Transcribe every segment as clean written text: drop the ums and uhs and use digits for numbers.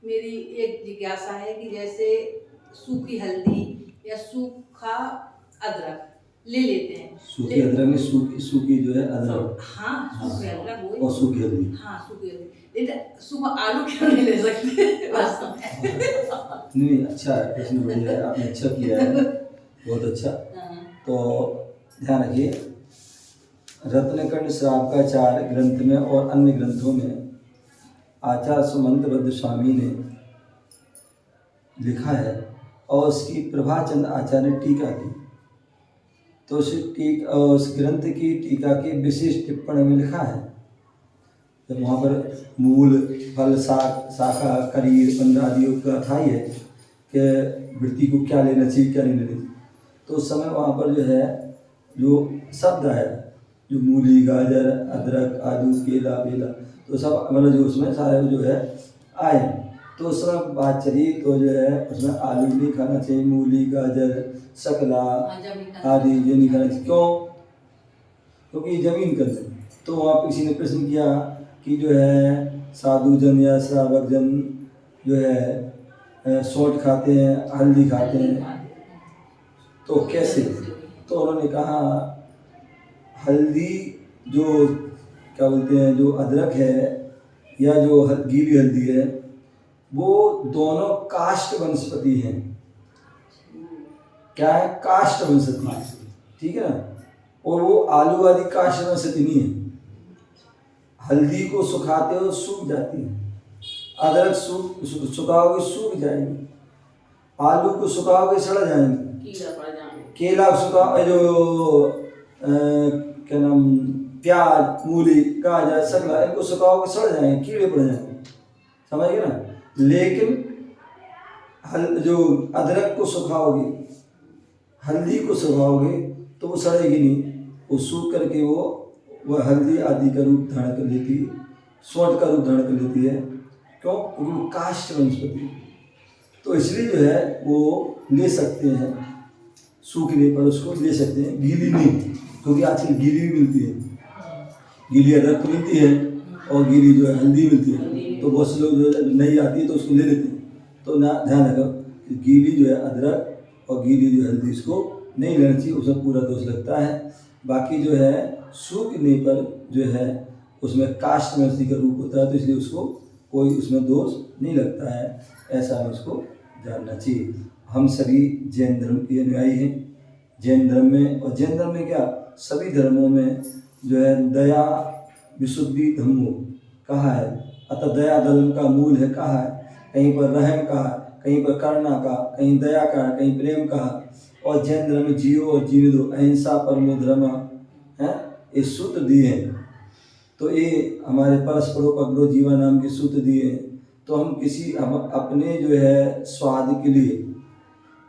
मेरी एक जिज्ञासा है कि जैसे सूखी हल्दी या सूखा अदरक ले लेते हैं। सूखी अदरक में सूखी जो है अदरक, हाँ सूखी अदरक वही, और सूखी हल्दी। हाँ सूखी हल्दी, लेकिन सूखा आलू क्यों नहीं ले सकते? नहीं, अच्छा है, प्रश्न बढ़िया है, आपने अच्छा किया है, बहुत अच्छा। तो ध्यान रखिए, रत्नकर्ण श्रावकाचार ग्रंथ में और अन्य ग्रंथों में आचार्य सुमंत भद्र स्वामी ने लिखा है और उसकी प्रभाचंद आचार्य ने टीका की। तो उस ग्रंथ की टीका की विशेष टिप्पणी में लिखा है, जब वहाँ पर मूल फल शाखा करीर पंद्रह आदियों का था ही है कि वृत्ति को क्या लेना चाहिए क्या नहीं लेना चाहिए, तो उस समय वहाँ पर जो है जो शब्द है जो मूली गाजर अदरक आलू केला बेला, तो सब मतलब जो उसमें सारे जो है आए। तो उस समय बात चली तो जो है उसमें आलू नहीं खाना चाहिए, मूली गाजर शकला आदि ये नहीं खाना चाहिए। क्यों? क्योंकि जमीन कर दे। तो वहाँ किसी ने प्रश्न किया कि जो है साधु जन या श्रावक जन जो है सौंठ खाते हैं हल्दी खाते हैं, तो कैसे? तो उन्होंने कहा हल्दी जो क्या बोलते हैं जो अदरक है या जो गीली हल्दी है वो दोनों काष्ठ वनस्पति हैं। क्या है? काष्ठ वनस्पति, ठीक है ना। और वो आलू आदि काष्ठ वनस्पति नहीं है। हल्दी को सुखाते हो सूख जाती है, अदरक सुखाओगे सूख जाएगी, आलू को सुखाओगे सड़ जाएंगे, केला सुखा जो क्या नाम प्याज मूली गाजर शकला इनको सुखाओगे सड़ जाएंगे, कीड़े पड़ जाएंगे, समझ गए ना। लेकिन जो अदरक को सुखाओगे हल्दी को सुखाओगे तो वो सड़ेगी नहीं, वो सूख करके वह हल्दी आदि का रूप धारण कर लेती है, सौंठ का रूप धारण कर लेती है। क्यों? क्योंकि वो काष्ठ वनस्पति, तो इसलिए जो है वो ले सकते हैं, सूखने पर उसको ले सकते हैं, गीली नहीं, क्योंकि आजकल गीली भी मिलती है, गीली अदरक तो मिलती है और गीली जो है हल्दी मिलती है। तो बहुत से लोग जो नहीं आती है तो उसको ले लेते हैं। तो ना ध्यान रखो कि गीली जो है अदरक और गीली जो हल्दी इसको नहीं लेना चाहिए, उसमें पूरा दोष लगता है। बाकी जो है सूखने पर जो है उसमें काष्ठ वनस्पति का रूप होता है, तो इसलिए उसको कोई उसमें दोष नहीं लगता है, ऐसा हमें उसको जानना चाहिए। हम सभी जैन धर्म के अनुयायी हैं। जैन धर्म में, और जैन धर्म में क्या सभी धर्मों में जो है दया विशुद्धि धम्मो कहा है, अतः दया धर्म का मूल है कहा है। कहीं पर रहम कहा, कहीं पर करुणा का, कहीं दया का, कहीं प्रेम कहा। और जैन धर्म में जियो और जीने दो, अहिंसा परमो धर्म है, ये सूत्र दिए हैं। तो ये हमारे परस्परोपग्रो जीवन नाम के सूत्र दिए हैं। तो हम अपने जो है स्वाद के लिए,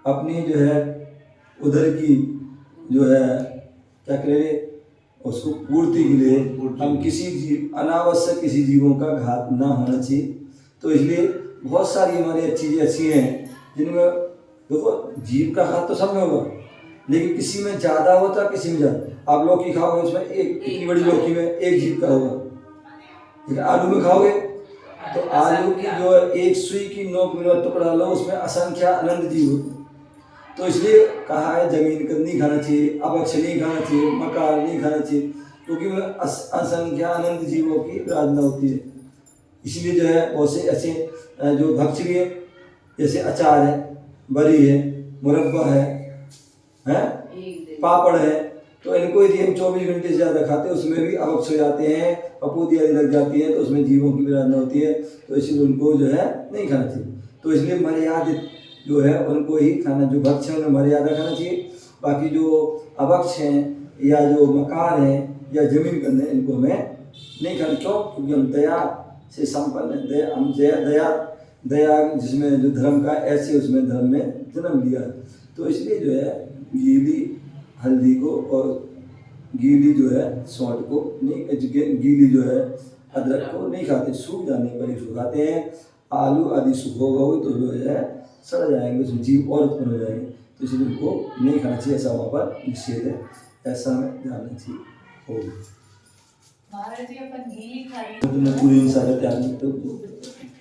अपनी जो है उधर की जो है क्या करें उसको पूर्ति के लिए हम किसी जीव अनावश्यक किसी जीवों का घात ना होना चाहिए। तो इसलिए बहुत सारी हमारी चीज़ें अच्छी हैं जिनमें देखो जीव का घात तो सब में होगा, लेकिन किसी में ज़्यादा होता किसी में ज़्यादा। आप लौकी खाओगे उसमें एक इतनी बड़ी लौकी में एक जीव का होगा, लेकिन आलू में खाओगे तो आलू की जो एक सुई की नोक में टुकड़ा लो उसमें असंख्य अनंत जीव होते। तो इसलिए कहा है जमीन का नहीं खाना चाहिए, अभक्ष नहीं खाना चाहिए, मकार नहीं खाना चाहिए, क्योंकि में असंख्य अनंत जीवों की प्रार्थना होती है। इसलिए जो है बहुत से ऐसे जो भक्षी जैसे अचार है, बरी है, मुरब्बा है पापड़ है, तो इनको यदि हम 24 घंटे से ज़्यादा खाते हैं उसमें भी अभक्ष हो जाते हैं, फफूंदी आदि लग जाती है, तो उसमें जीवों की प्रार्थना होती है। तो इसलिए उनको जो है नहीं खाना चाहिए। तो इसलिए मर्यादित जो है उनको ही खाना, जो भक्ष है उन्हें मर्यादा खाना चाहिए। बाकी जो अभक्ष हैं या जो मकार हैं या जमीन करने इनको हमें नहीं खाना। क्यों? क्योंकि हम दया से संपन्न है, हम दया जिसमें जो धर्म का ऐसे उसमें धर्म में जन्म लिया। तो इसलिए जो है गीली हल्दी को और गीली जो है सौंठ को नहीं, गीली जो है अदरक को नहीं खाते, सूख जाने पर ही सुखाते हैं। आलू आदि सूखोगे तो जो है सड़ जाएंगे, उसमें जीव और उत्पन्न हो जाएंगे, तो इसलिए उनको नहीं खाना चाहिए, ऐसा वहाँ पर निषेध है, ऐसा हमें जानना चाहिए। महाराज जी अपन घी खा पूरी इंसान त्याग